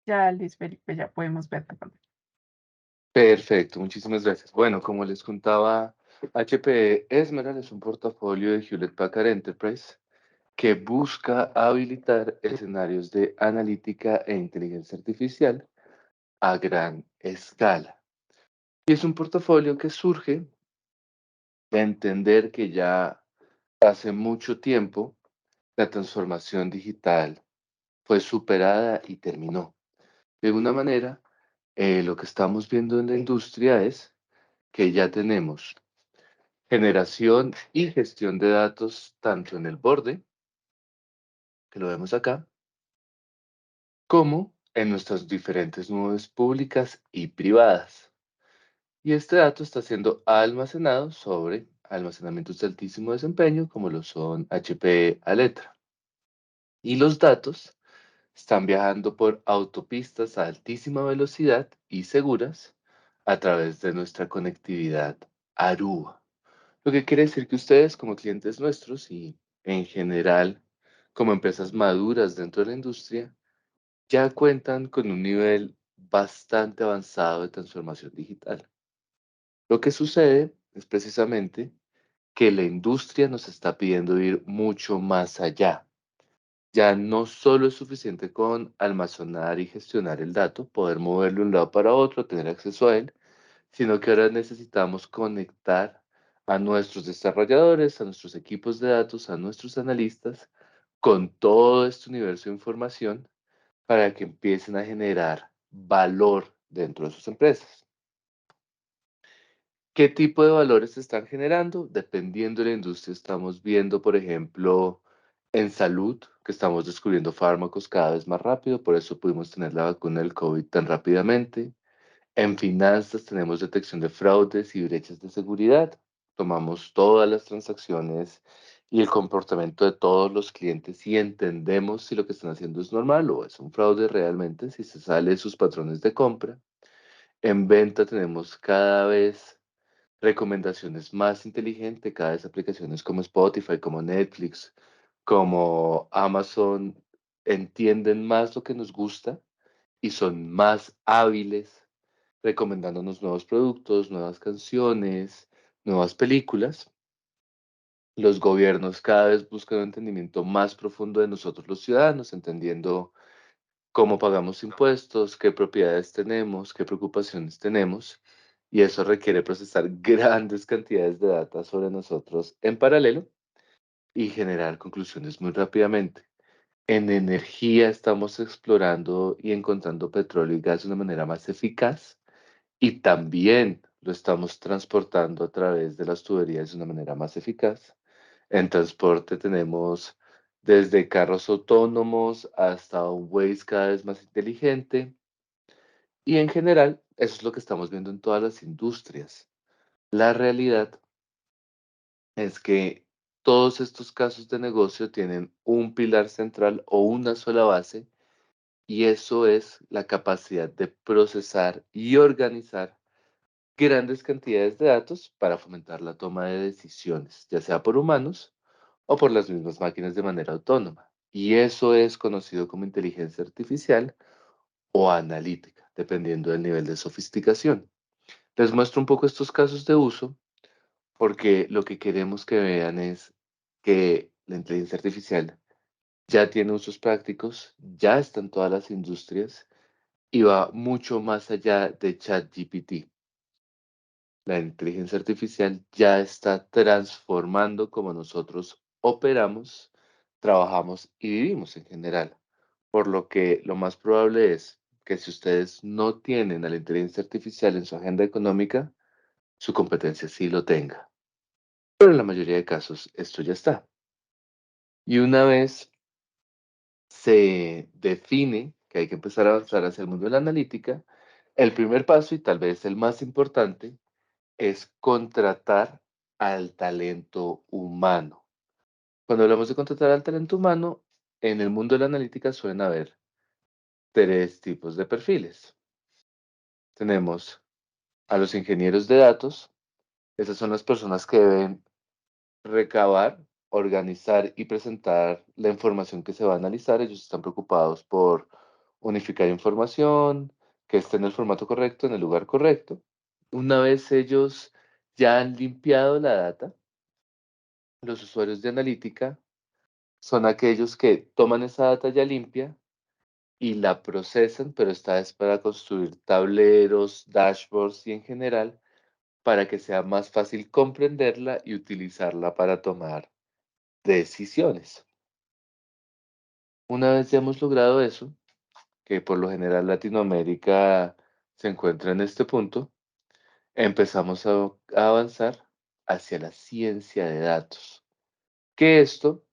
Ya, Luis Felipe, ya podemos ver tu pantalla. Perfecto, muchísimas gracias. Bueno, como les contaba, HP Esmeralda es un portafolio de Hewlett Packard Enterprise que busca habilitar escenarios de analítica e inteligencia artificial a gran escala. Y es un portafolio que surge de entender que ya hace mucho tiempo la transformación digital fue superada y terminó. De alguna manera, lo que estamos viendo en la industria es que ya tenemos generación y gestión de datos tanto en el borde, que lo vemos acá, como en nuestras diferentes nubes públicas y privadas. Y este dato está siendo almacenado sobre almacenamientos de altísimo desempeño, como lo son HP Alletra. Y los datos están viajando por autopistas a altísima velocidad y seguras a través de nuestra conectividad Aruba. Lo que quiere decir que ustedes como clientes nuestros y en general como empresas maduras dentro de la industria ya cuentan con un nivel bastante avanzado de transformación digital. Lo que sucede es precisamente que la industria nos está pidiendo ir mucho más allá. Ya no solo es suficiente con almacenar y gestionar el dato, poder moverlo de un lado para otro, tener acceso a él, sino que ahora necesitamos conectar a nuestros desarrolladores, a nuestros equipos de datos, a nuestros analistas, con todo este universo de información para que empiecen a generar valor dentro de sus empresas. ¿Qué tipo de valores se están generando? Dependiendo de la industria, estamos viendo, por ejemplo, en salud, que estamos descubriendo fármacos cada vez más rápido, por eso pudimos tener la vacuna del COVID tan rápidamente. En finanzas tenemos detección de fraudes y brechas de seguridad. Tomamos todas las transacciones y el comportamiento de todos los clientes y entendemos si lo que están haciendo es normal o es un fraude realmente, si se sale de sus patrones de compra. En venta tenemos cada vez recomendaciones más inteligentes, cada vez aplicaciones como Spotify, como Netflix, como Amazon entienden más lo que nos gusta y son más hábiles recomendándonos nuevos productos, nuevas canciones, nuevas películas. Los gobiernos cada vez buscan un entendimiento más profundo de nosotros los ciudadanos, entendiendo cómo pagamos impuestos, qué propiedades tenemos, qué preocupaciones tenemos, y eso requiere procesar grandes cantidades de data sobre nosotros en paralelo y generar conclusiones muy rápidamente. En energía estamos explorando y encontrando petróleo y gas de una manera más eficaz y también lo estamos transportando a través de las tuberías de una manera más eficaz. En transporte tenemos desde carros autónomos hasta un Waze cada vez más inteligente. Y en general, eso es lo que estamos viendo en todas las industrias. La realidad es que todos estos casos de negocio tienen un pilar central o una sola base, y eso es la capacidad de procesar y organizar grandes cantidades de datos para fomentar la toma de decisiones, ya sea por humanos o por las mismas máquinas de manera autónoma. Y eso es conocido como inteligencia artificial o analítica, dependiendo del nivel de sofisticación. Les muestro un poco estos casos de uso porque lo que queremos que vean es que la inteligencia artificial ya tiene usos prácticos, ya está en todas las industrias y va mucho más allá de ChatGPT. La inteligencia artificial ya está transformando cómo nosotros operamos, trabajamos y vivimos en general. Por lo que lo más probable es que si ustedes no tienen a la inteligencia artificial en su agenda económica, su competencia sí lo tenga. Pero en la mayoría de casos esto ya está. Y una vez se define que hay que empezar a avanzar hacia el mundo de la analítica, el primer paso y tal vez el más importante es contratar al talento humano. Cuando hablamos de contratar al talento humano, en el mundo de la analítica suelen haber tres tipos de perfiles. Tenemos a los ingenieros de datos. Esas son las personas que deben recabar, organizar y presentar la información que se va a analizar. Ellos están preocupados por unificar información, que esté en el formato correcto, en el lugar correcto. Una vez ellos ya han limpiado la data, los usuarios de analítica son aquellos que toman esa data ya limpia y la procesan, pero esta vez para construir tableros, dashboards y en general para que sea más fácil comprenderla y utilizarla para tomar decisiones. Una vez ya hemos logrado eso, que por lo general Latinoamérica se encuentra en este punto, empezamos a avanzar hacia la ciencia de datos, que esto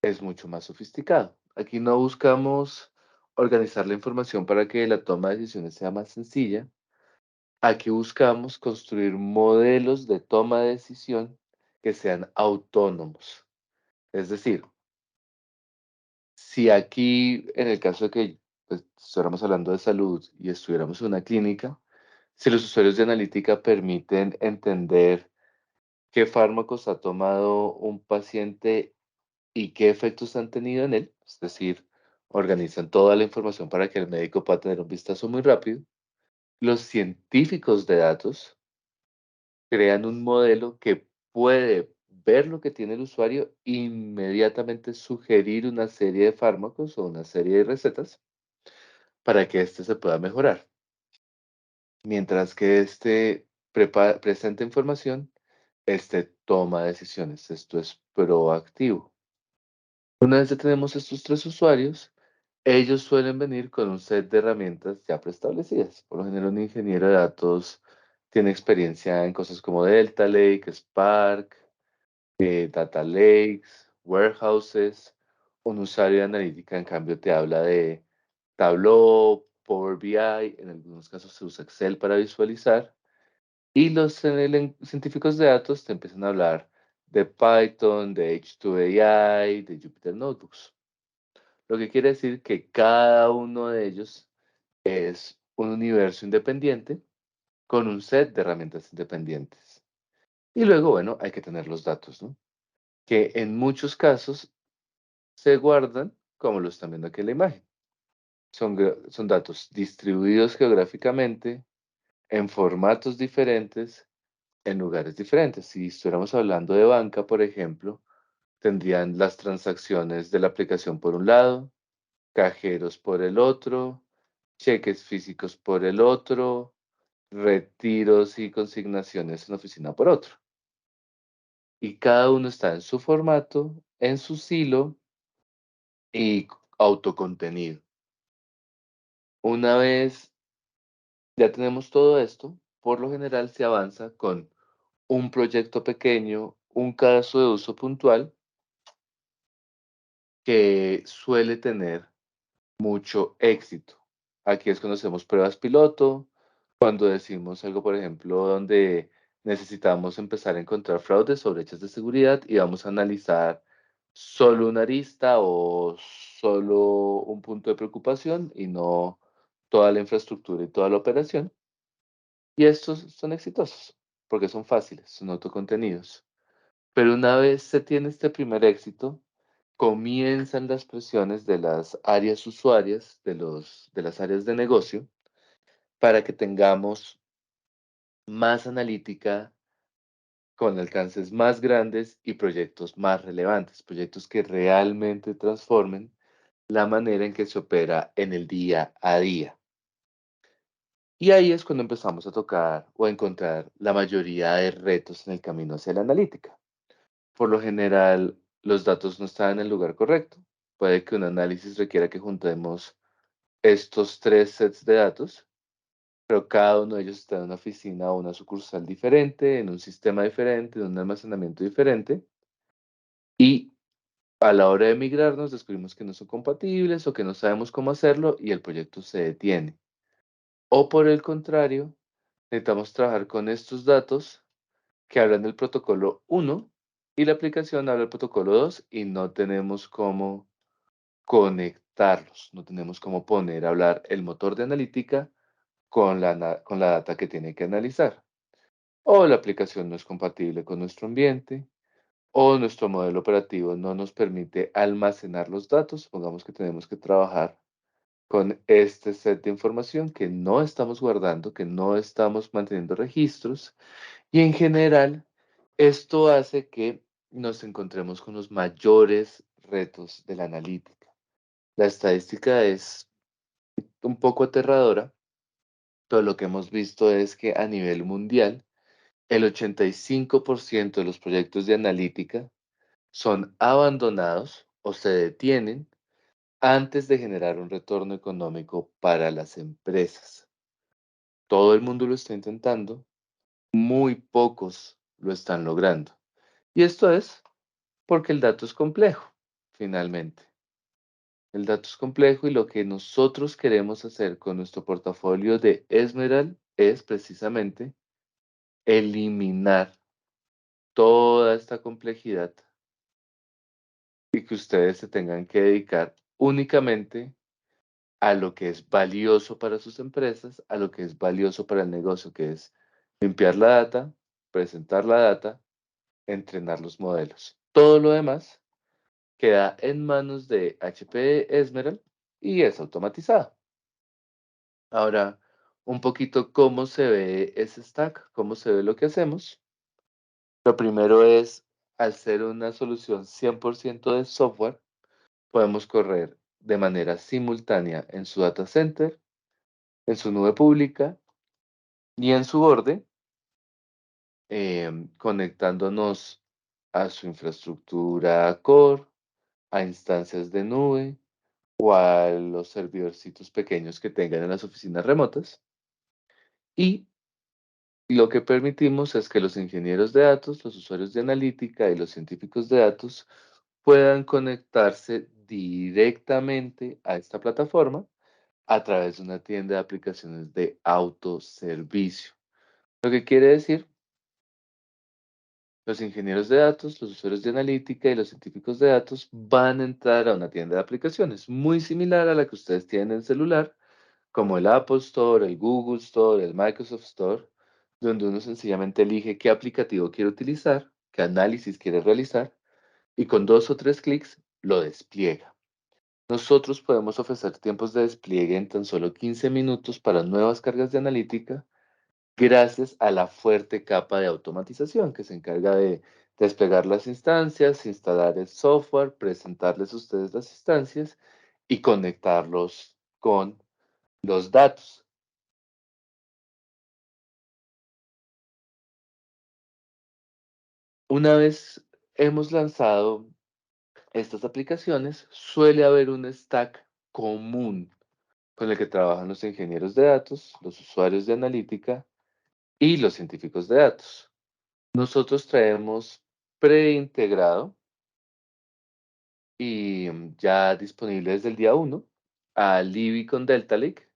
es mucho más sofisticado. Aquí no buscamos organizar la información para que la toma de decisiones sea más sencilla. Aquí buscamos construir modelos de toma de decisión que sean autónomos. Es decir, si aquí, en el caso de que pues, estuviéramos hablando de salud y estuviéramos en una clínica, si los usuarios de analítica permiten entender qué fármacos ha tomado un paciente y qué efectos han tenido en él, es decir, organizan toda la información para que el médico pueda tener un vistazo muy rápido, los científicos de datos crean un modelo que puede ver lo que tiene el usuario, inmediatamente sugerir una serie de fármacos o una serie de recetas para que éste se pueda mejorar. Mientras que éste presenta información, éste toma decisiones. Esto es proactivo. Una vez ya tenemos estos tres usuarios, ellos suelen venir con un set de herramientas ya preestablecidas. Por lo general, un ingeniero de datos tiene experiencia en cosas como Delta Lake, Spark, data lakes, warehouses. Un usuario de analítica, en cambio, te habla de Tableau, Power BI, en algunos casos se usa Excel para visualizar. Y los científicos de datos te empiezan a hablar de Python, de H2AI, de Jupyter Notebooks. Lo que quiere decir que cada uno de ellos es un universo independiente con un set de herramientas independientes. Y luego, bueno, hay que tener los datos, ¿no? Que en muchos casos se guardan, como lo están viendo aquí en la imagen. Son datos distribuidos geográficamente, en formatos diferentes, en lugares diferentes. Si estuviéramos hablando de banca, por ejemplo, tendrían las transacciones de la aplicación por un lado, cajeros por el otro, cheques físicos por el otro, retiros y consignaciones en oficina por otro. Y cada uno está en su formato, en su silo y autocontenido. Una vez ya tenemos todo esto, por lo general se avanza con un proyecto pequeño, un caso de uso puntual que suele tener mucho éxito. Aquí es cuando hacemos pruebas piloto, cuando decimos algo, por ejemplo, donde necesitamos empezar a encontrar fraudes o brechas de seguridad y vamos a analizar solo una arista o solo un punto de preocupación y no toda la infraestructura y toda la operación. Y estos son exitosos porque son fáciles, son autocontenidos. Pero una vez se tiene este primer éxito, comienzan las presiones de las áreas usuarias, de las áreas de negocio, para que tengamos más analítica con alcances más grandes y proyectos más relevantes, proyectos que realmente transformen la manera en que se opera en el día a día. Y ahí es cuando empezamos a tocar o a encontrar la mayoría de retos en el camino hacia la analítica. Por lo general, los datos no están en el lugar correcto. Puede que un análisis requiera que juntemos estos tres sets de datos, pero cada uno de ellos está en una oficina o una sucursal diferente, en un sistema diferente, en un almacenamiento diferente. Y a la hora de migrarnos descubrimos que no son compatibles o que no sabemos cómo hacerlo y el proyecto se detiene. O por el contrario, necesitamos trabajar con estos datos que hablan del protocolo 1 y la aplicación habla del protocolo 2 y no tenemos cómo conectarlos, no tenemos cómo poner a hablar el motor de analítica con la data que tiene que analizar. O la aplicación no es compatible con nuestro ambiente, o nuestro modelo operativo no nos permite almacenar los datos. Supongamos que tenemos que trabajar con este set de información que no estamos guardando, que no estamos manteniendo registros, y en general esto hace que nos encontremos con los mayores retos de la analítica. La estadística es un poco aterradora, pero lo que hemos visto es que a nivel mundial, el 85% de los proyectos de analítica son abandonados o se detienen antes de generar un retorno económico para las empresas. Todo el mundo lo está intentando, muy pocos lo están logrando. Y esto es porque el dato es complejo, finalmente. El dato es complejo y lo que nosotros queremos hacer con nuestro portafolio de Esmeralda es precisamente eliminar toda esta complejidad y que ustedes se tengan que dedicar únicamente a lo que es valioso para sus empresas, a lo que es valioso para el negocio, que es limpiar la data, presentar la data, entrenar los modelos. Todo lo demás queda en manos de HP Esmeralda y es automatizado. Ahora, un poquito cómo se ve ese stack, cómo se ve lo que hacemos. Lo primero es, al ser una solución 100% de software, podemos correr de manera simultánea en su data center, en su nube pública y en su borde, conectándonos a su infraestructura core, a instancias de nube o a los servidorcitos pequeños que tengan en las oficinas remotas. Y lo que permitimos es que los ingenieros de datos, los usuarios de analítica y los científicos de datos puedan conectarse directamente a esta plataforma a través de una tienda de aplicaciones de autoservicio. Lo que quiere decir, los ingenieros de datos, los usuarios de analítica y los científicos de datos van a entrar a una tienda de aplicaciones muy similar a la que ustedes tienen en celular, como el Apple Store, el Google Store, el Microsoft Store, donde uno sencillamente elige qué aplicativo quiere utilizar, qué análisis quiere realizar, y con 2 o 3 clics lo despliega. Nosotros podemos ofrecer tiempos de despliegue en tan solo 15 minutos para nuevas cargas de analítica, gracias a la fuerte capa de automatización que se encarga de desplegar las instancias, instalar el software, presentarles a ustedes las instancias y conectarlos con los datos. Una vez hemos lanzado estas aplicaciones, suele haber un stack común con el que trabajan los ingenieros de datos, los usuarios de analítica y los científicos de datos. Nosotros traemos preintegrado y ya disponible desde el día 1 a Libby con Delta Lake,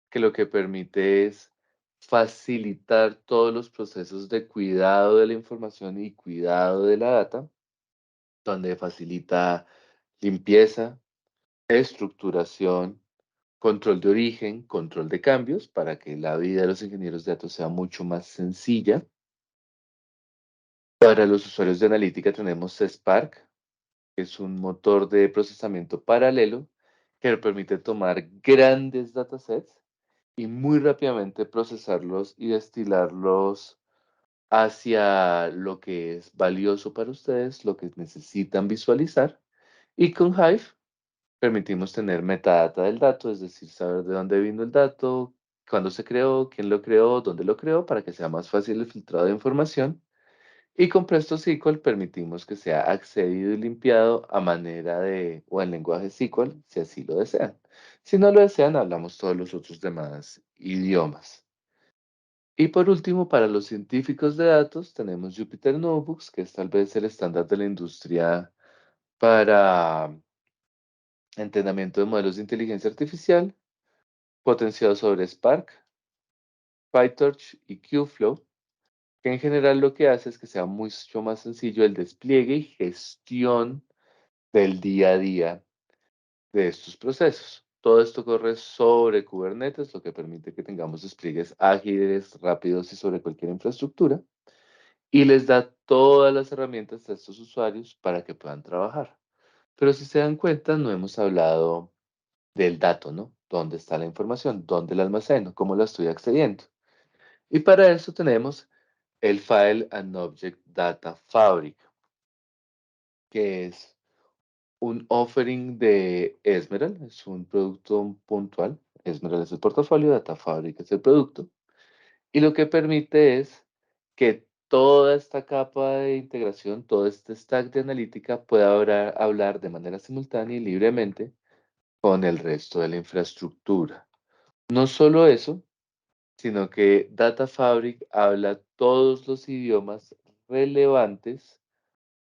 que lo que permite es facilitar todos los procesos de cuidado de la información y cuidado de la data, donde facilita limpieza, estructuración, control de origen, control de cambios, para que la vida de los ingenieros de datos sea mucho más sencilla. Para los usuarios de analítica tenemos Spark, que es un motor de procesamiento paralelo que nos permite tomar grandes datasets y muy rápidamente procesarlos y destilarlos hacia lo que es valioso para ustedes, lo que necesitan visualizar. Y con Hive permitimos tener metadata del dato, es decir, saber de dónde vino el dato, cuándo se creó, quién lo creó, dónde lo creó, para que sea más fácil el filtrado de información. Y con PrestoSQL permitimos que sea accedido y limpiado a manera de, o en lenguaje SQL, si así lo desean. Si no lo desean, hablamos todos los otros demás idiomas. Y por último, para los científicos de datos, tenemos Jupyter Notebooks, que es tal vez el estándar de la industria para entrenamiento de modelos de inteligencia artificial, potenciado sobre Spark, PyTorch y Qflow, que en general lo que hace es que sea mucho más sencillo el despliegue y gestión del día a día de estos procesos. Todo esto corre sobre Kubernetes, lo que permite que tengamos despliegues ágiles, rápidos y sobre cualquier infraestructura, y les da todas las herramientas a estos usuarios para que puedan trabajar. Pero si se dan cuenta, no hemos hablado del dato, ¿no? ¿Dónde está la información? ¿Dónde la almaceno? ¿Cómo la estoy accediendo? Y para eso tenemos el File and Object Data Fabric, que es un offering de Esmeralda, es un producto puntual. Esmeralda es el portafolio, Data Fabric es el producto. Y lo que permite es que toda esta capa de integración, todo este stack de analítica pueda hablar de manera simultánea y libremente con el resto de la infraestructura. No solo eso, sino que Data Fabric habla todos los idiomas relevantes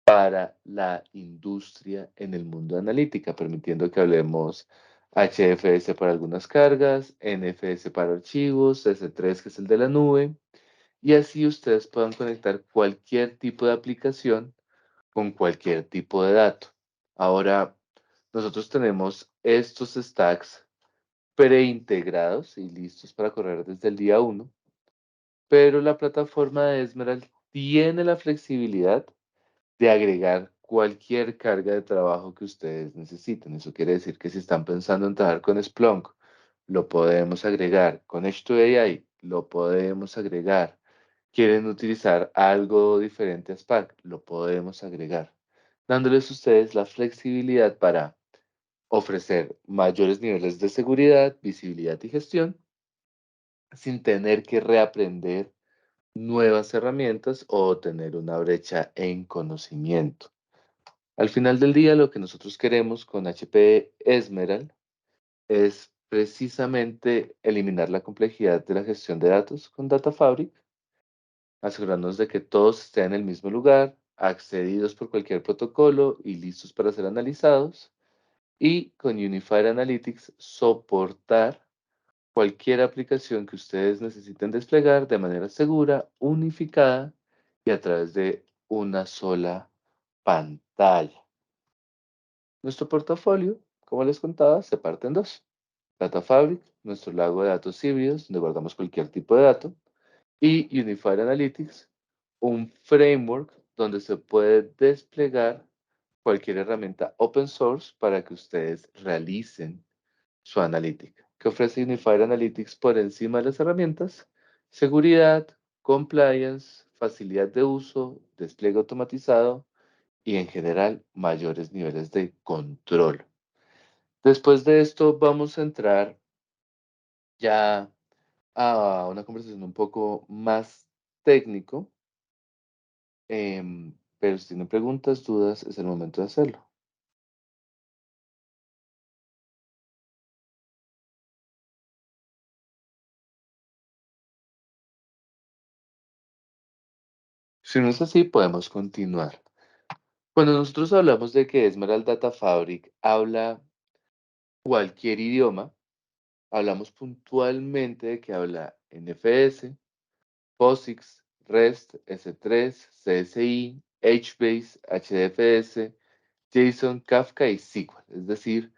para la industria en el mundo de analítica, permitiendo que hablemos HFS para algunas cargas, NFS para archivos, S3 que es el de la nube, y así ustedes puedan conectar cualquier tipo de aplicación con cualquier tipo de dato. Ahora, nosotros tenemos estos stacks preintegrados y listos para correr desde el día uno, pero la plataforma de Esmeralda tiene la flexibilidad de agregar cualquier carga de trabajo que ustedes necesiten. Eso quiere decir que si están pensando en trabajar con Splunk, lo podemos agregar. Con H2AI, lo podemos agregar. Quieren utilizar algo diferente a Spark, lo podemos agregar, dándoles a ustedes la flexibilidad para ofrecer mayores niveles de seguridad, visibilidad y gestión sin tener que reaprender nuevas herramientas o tener una brecha en conocimiento. Al final del día, lo que nosotros queremos con HP Emerald es precisamente eliminar la complejidad de la gestión de datos con Data Fabric, asegurarnos de que todos estén en el mismo lugar, accedidos por cualquier protocolo y listos para ser analizados, y con Unified Analytics soportar cualquier aplicación que ustedes necesiten desplegar de manera segura, unificada y a través de una sola pantalla. Nuestro portafolio, como les contaba, se parte en dos. Data Fabric, nuestro lago de datos híbridos, donde guardamos cualquier tipo de dato, y Unified Analytics, un framework donde se puede desplegar cualquier herramienta open source para que ustedes realicen su analítica. ¿Qué ofrece Unified Analytics por encima de las herramientas? Seguridad, compliance, facilidad de uso, despliegue automatizado y en general mayores niveles de control. Después de esto vamos a entrar ya a una conversación un poco más técnico, pero si tienen preguntas, dudas, es el momento de hacerlo. Si no es así, podemos continuar. Cuando nosotros hablamos de que Emerald Data Fabric habla cualquier idioma, hablamos puntualmente de que habla NFS, POSIX, REST, S3, CSI, HBase, HDFS, JSON, Kafka y SQL. Es decir,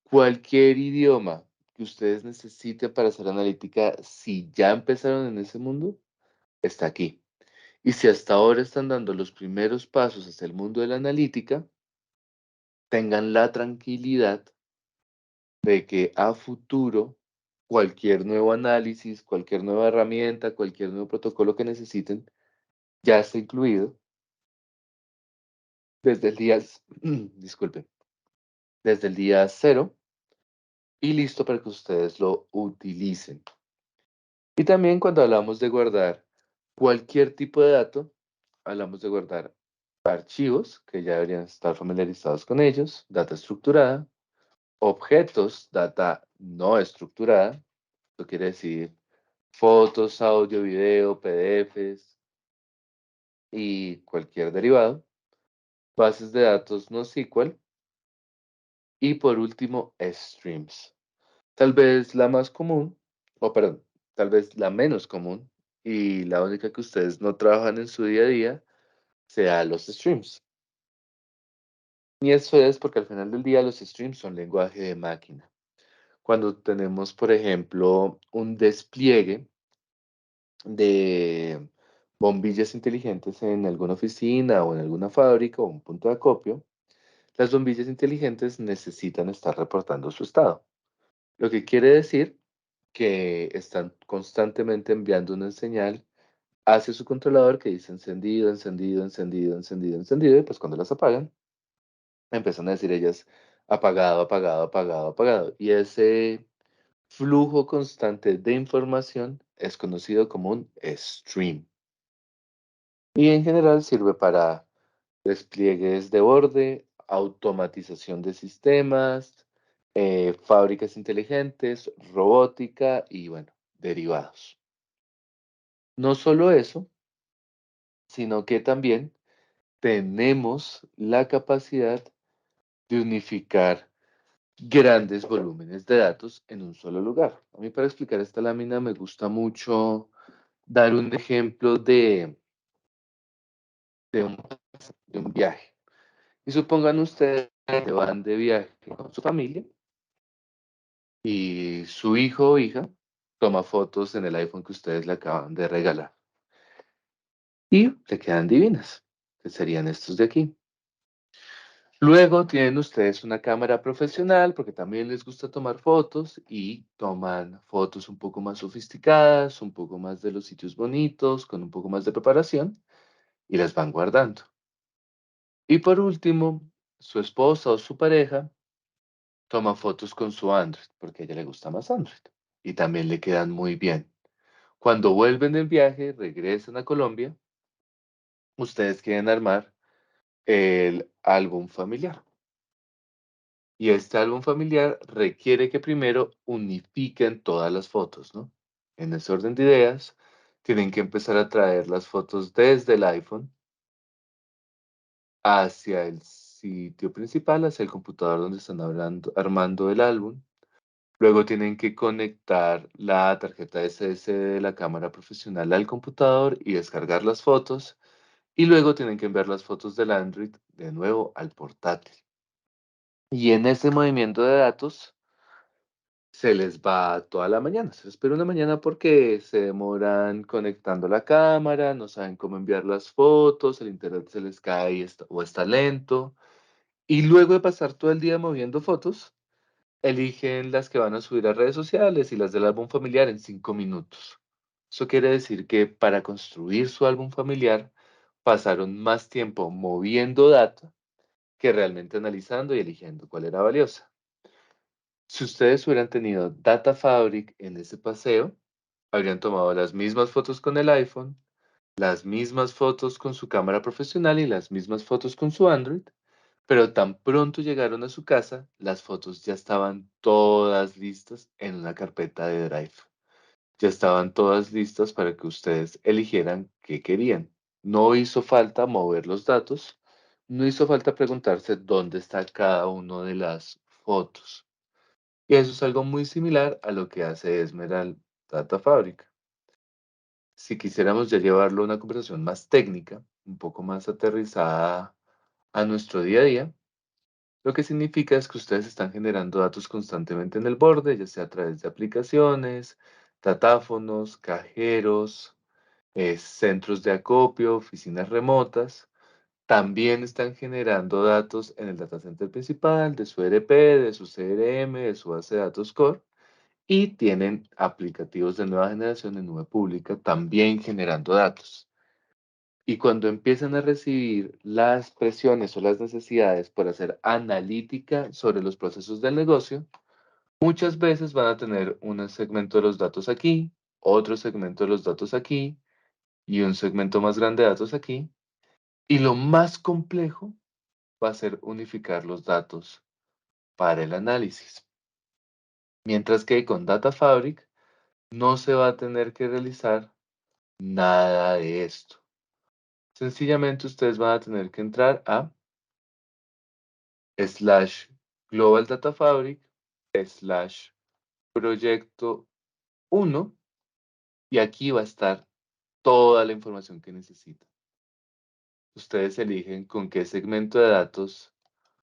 cualquier idioma que ustedes necesiten para hacer analítica, si ya empezaron en ese mundo, está aquí. Y si hasta ahora están dando los primeros pasos hacia el mundo de la analítica, tengan la tranquilidad de que a futuro cualquier nuevo análisis, cualquier nueva herramienta, cualquier nuevo protocolo que necesiten, ya está incluido desde el día, disculpen, desde el día cero y listo para que ustedes lo utilicen. Y también cuando hablamos de guardar cualquier tipo de dato, hablamos de guardar archivos, que ya deberían estar familiarizados con ellos, data estructurada, objetos, data no estructurada, esto quiere decir fotos, audio, video, PDFs y cualquier derivado, bases de datos no SQL y por último streams. Tal vez la más común, o perdón, tal vez la menos común y la única que ustedes no trabajan en su día a día sea los streams. Y eso es porque al final del día los streams son lenguaje de máquina. cuando tenemos, por ejemplo, un despliegue de bombillas inteligentes en alguna oficina o en alguna fábrica o un punto de acopio, las bombillas inteligentes necesitan estar reportando su estado. Lo que quiere decir que están constantemente enviando una señal hacia su controlador que dice encendido, encendido, encendido, encendido, encendido, y pues cuando las apagan, empiezan a decir ellas apagado, apagado, apagado, apagado. Y ese flujo constante de información es conocido como un stream. Y en general sirve para despliegues de borde, automatización de sistemas, fábricas inteligentes, robótica y bueno, derivados. No solo eso, sino que también tenemos la capacidad de unificar grandes volúmenes de datos en un solo lugar. A mí para explicar esta lámina me gusta mucho dar un ejemplo de un, de un viaje. Y supongan ustedes que van de viaje con su familia y su hijo o hija toma fotos en el iPhone que ustedes le acaban de regalar. Y le quedan divinas, que serían estos de aquí. Luego tienen ustedes una cámara profesional porque también les gusta tomar fotos y toman fotos un poco más sofisticadas, un poco más de los sitios bonitos, con un poco más de preparación y las van guardando. Y por último, su esposa o su pareja toma fotos con su Android porque a ella le gusta más Android y también le quedan muy bien. Cuando vuelven del viaje, regresan a Colombia, ustedes quieren armar el álbum familiar. Y este álbum familiar requiere que primero unifiquen todas las fotos, ¿no? En ese orden de ideas, tienen que empezar a traer las fotos desde el iPhone hacia el sitio principal, hacia el computador donde están armando el álbum. Luego tienen que conectar la tarjeta SS de la cámara profesional al computador y descargar las fotos. Y luego tienen que enviar las fotos del Android de nuevo al portátil. Y en ese movimiento de datos se les va toda la mañana. Se les espera una mañana porque se demoran conectando la cámara, no saben cómo enviar las fotos, el internet se les cae o está lento. Y luego de pasar todo el día moviendo fotos, eligen las que van a subir a redes sociales y las del álbum familiar en 5 minutos. Eso quiere decir que para construir su álbum familiar pasaron más tiempo moviendo data que realmente analizando y eligiendo cuál era valiosa. Si ustedes hubieran tenido Data Fabric en ese paseo, habrían tomado las mismas fotos con el iPhone, las mismas fotos con su cámara profesional y las mismas fotos con su Android, pero tan pronto llegaron a su casa, las fotos ya estaban todas listas en una carpeta de Drive. Ya estaban todas listas para que ustedes eligieran qué querían. No hizo falta mover los datos, no hizo falta preguntarse dónde está cada una de las fotos. Y eso es algo muy similar a lo que hace Esmeralda Data Fabric. Si quisiéramos ya llevarlo a una conversación más técnica, un poco más aterrizada a nuestro día a día, lo que significa es que ustedes están generando datos constantemente en el borde, ya sea a través de aplicaciones, datáfonos, cajeros, centros de acopio, oficinas remotas. También están generando datos en el data center principal, de su ERP, de su CRM, de su base de datos core. Y tienen aplicativos de nueva generación en nube pública también generando datos. Y cuando empiezan a recibir las presiones o las necesidades por hacer analítica sobre los procesos del negocio, muchas veces van a tener un segmento de los datos aquí, otro segmento de los datos aquí y un segmento más grande de datos aquí. Y lo más complejo va a ser unificar los datos para el análisis. Mientras que con Data Fabric no se va a tener que realizar nada de esto. Sencillamente ustedes van a tener que entrar a slash Global Data Fabric slash proyecto 1 y aquí va a estar toda la información que necesitan. Ustedes eligen con qué segmento de datos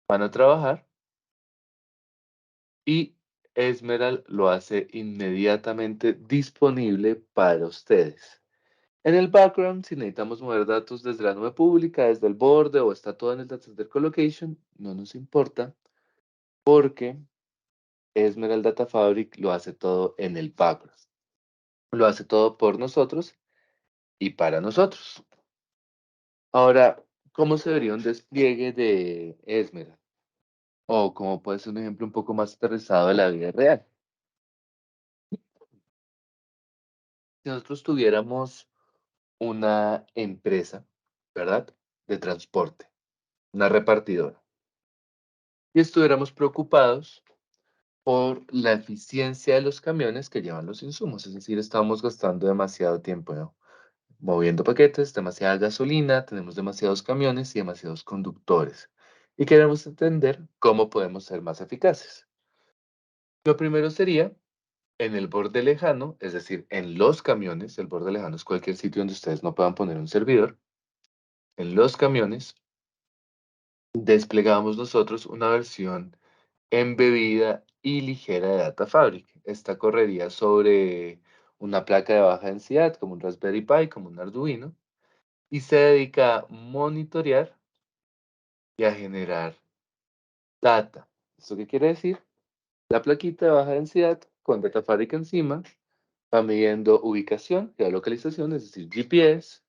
van a trabajar y Esmeralda lo hace inmediatamente disponible para ustedes. En el background, si necesitamos mover datos desde la nube pública, desde el borde o está todo en el Data Center Colocation, no nos importa porque Esmeralda Data Fabric lo hace todo en el background. Lo hace todo por nosotros y para nosotros. Ahora, ¿cómo se vería un despliegue de Esmeralda? O como puede ser un ejemplo un poco más aterrizado de la vida real. Si nosotros tuviéramos una empresa, ¿verdad? De transporte, una repartidora, y estuviéramos preocupados por la eficiencia de los camiones que llevan los insumos, es decir, estamos gastando demasiado tiempo, ¿no? Moviendo paquetes, demasiada gasolina, tenemos demasiados camiones y demasiados conductores. Y queremos entender cómo podemos ser más eficaces. Lo primero sería en el borde lejano, es decir, en los camiones, el borde lejano es cualquier sitio donde ustedes no puedan poner un servidor. En los camiones desplegamos nosotros una versión embebida y ligera de Data Fabric. Esta correría sobre una placa de baja densidad, como un Raspberry Pi, como un Arduino, y se dedica a monitorear y a generar data. ¿Esto qué quiere decir? La plaquita de baja densidad con Data Fabric encima va midiendo ubicación, geolocalización, es decir, GPS,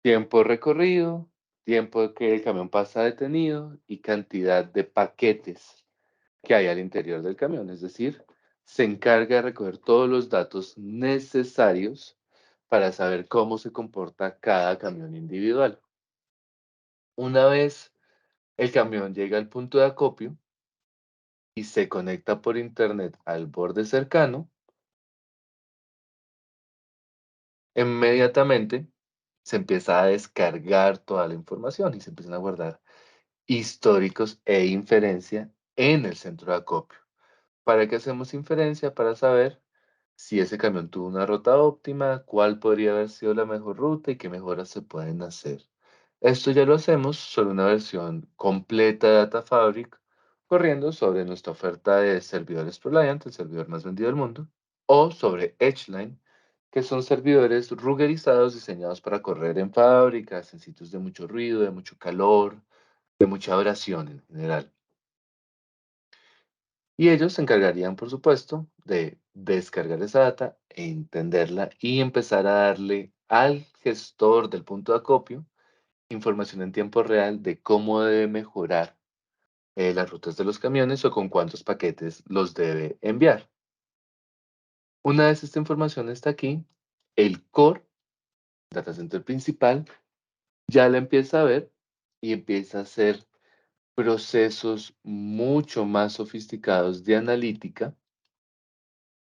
tiempo recorrido, tiempo que el camión pasa detenido y cantidad de paquetes que hay al interior del camión. Es decir, se encarga de recoger todos los datos necesarios para saber cómo se comporta cada camión individual. Una vez el camión llega al punto de acopio y se conecta por internet al borde cercano, inmediatamente se empieza a descargar toda la información y se empiezan a guardar históricos e inferencia en el centro de acopio. ¿Para qué hacemos inferencia? Para saber si ese camión tuvo una ruta óptima, cuál podría haber sido la mejor ruta y qué mejoras se pueden hacer. Esto ya lo hacemos sobre una versión completa de Data Fabric, corriendo sobre nuestra oferta de servidores ProLiant, el servidor más vendido del mundo, o sobre Edgeline, que son servidores ruggerizados diseñados para correr en fábricas, en sitios de mucho ruido, de mucho calor, de mucha abrasión en general. Y ellos se encargarían, por supuesto, de descargar esa data, entenderla y empezar a darle al gestor del punto de acopio información en tiempo real de cómo debe mejorar las rutas de los camiones o con cuántos paquetes los debe enviar. Una vez esta información está aquí, el core, data center principal, ya la empieza a ver y empieza a hacer procesos mucho más sofisticados de analítica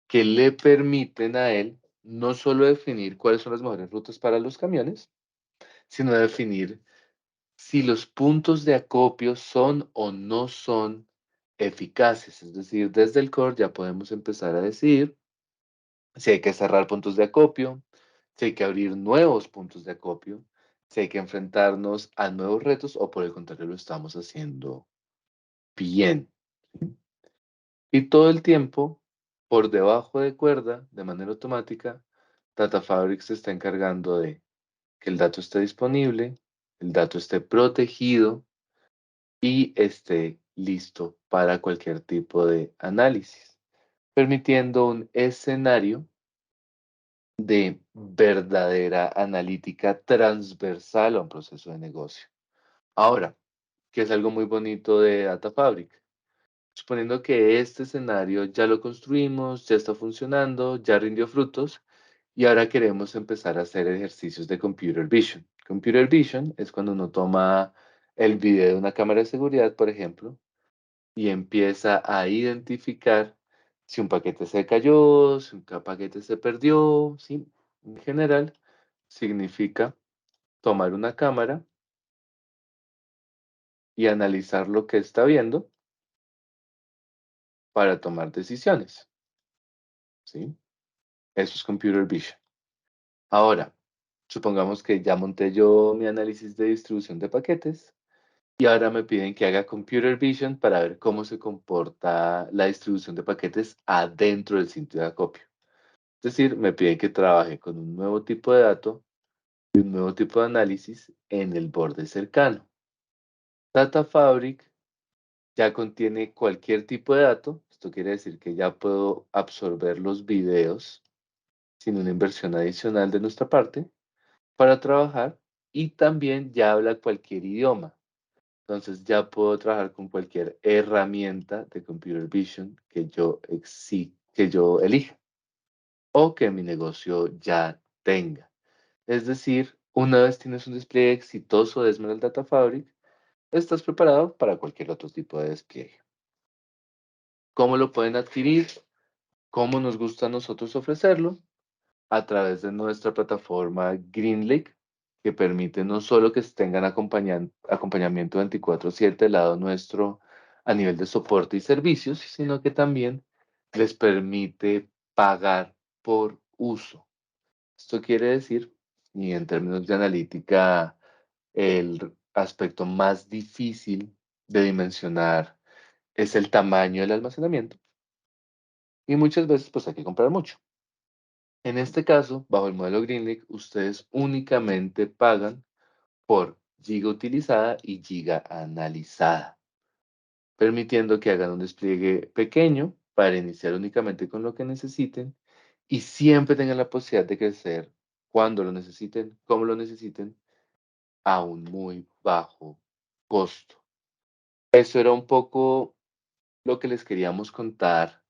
que le permiten a él no solo definir cuáles son las mejores rutas para los camiones, sino definir si los puntos de acopio son o no son eficaces. Es decir, desde el core ya podemos empezar a decidir si hay que cerrar puntos de acopio, si hay que abrir nuevos puntos de acopio, si hay que enfrentarnos a nuevos retos o por el contrario lo estamos haciendo bien. Y todo el tiempo, por debajo de cuerda, de manera automática, Data Fabric se está encargando de que el dato esté disponible, el dato esté protegido y esté listo para cualquier tipo de análisis, permitiendo un escenario de verdadera analítica transversal a un proceso de negocio. Ahora, que es algo muy bonito de Data Fabric. Suponiendo que este escenario ya lo construimos, ya está funcionando, ya rindió frutos y ahora queremos empezar a hacer ejercicios de computer vision. Computer vision es cuando uno toma el video de una cámara de seguridad, por ejemplo, y empieza a identificar si un paquete se cayó, si un paquete se perdió, ¿sí? En general, significa tomar una cámara y analizar lo que está viendo para tomar decisiones, ¿sí? Eso es computer vision. Ahora, supongamos que ya monté yo mi análisis de distribución de paquetes Y ahora me piden que haga computer vision para ver cómo se comporta la distribución de paquetes adentro del sitio de acopio. Es decir, me piden que trabaje con un nuevo tipo de dato y un nuevo tipo de análisis en el borde cercano. Data Fabric ya contiene cualquier tipo de dato. Esto quiere decir que ya puedo absorber los videos sin una inversión adicional de nuestra parte para trabajar, y también ya habla cualquier idioma. Entonces ya puedo trabajar con cualquier herramienta de Computer Vision que yo elija o que mi negocio ya tenga. Es decir, una vez tienes un despliegue exitoso de Esmeralda Data Fabric, estás preparado para cualquier otro tipo de despliegue. ¿Cómo lo pueden adquirir? ¿Cómo nos gusta a nosotros ofrecerlo? A través de nuestra plataforma GreenLake, que permite no solo que tengan acompañamiento 24/7 del lado nuestro a nivel de soporte y servicios, sino que también les permite pagar por uso. Esto quiere decir, y en términos de analítica, el aspecto más difícil de dimensionar es el tamaño del almacenamiento, y muchas veces pues hay que comprar mucho. En este caso, bajo el modelo GreenLake, ustedes únicamente pagan por giga utilizada y giga analizada, permitiendo que hagan un despliegue pequeño para iniciar únicamente con lo que necesiten y siempre tengan la posibilidad de crecer cuando lo necesiten, como lo necesiten, a un muy bajo costo. Eso era un poco lo que les queríamos contar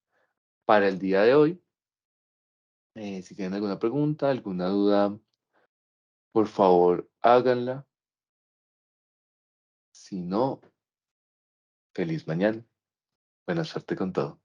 para el día de hoy. Si tienen alguna pregunta, alguna duda, por favor, háganla. Si no, feliz mañana. Buena suerte con todo.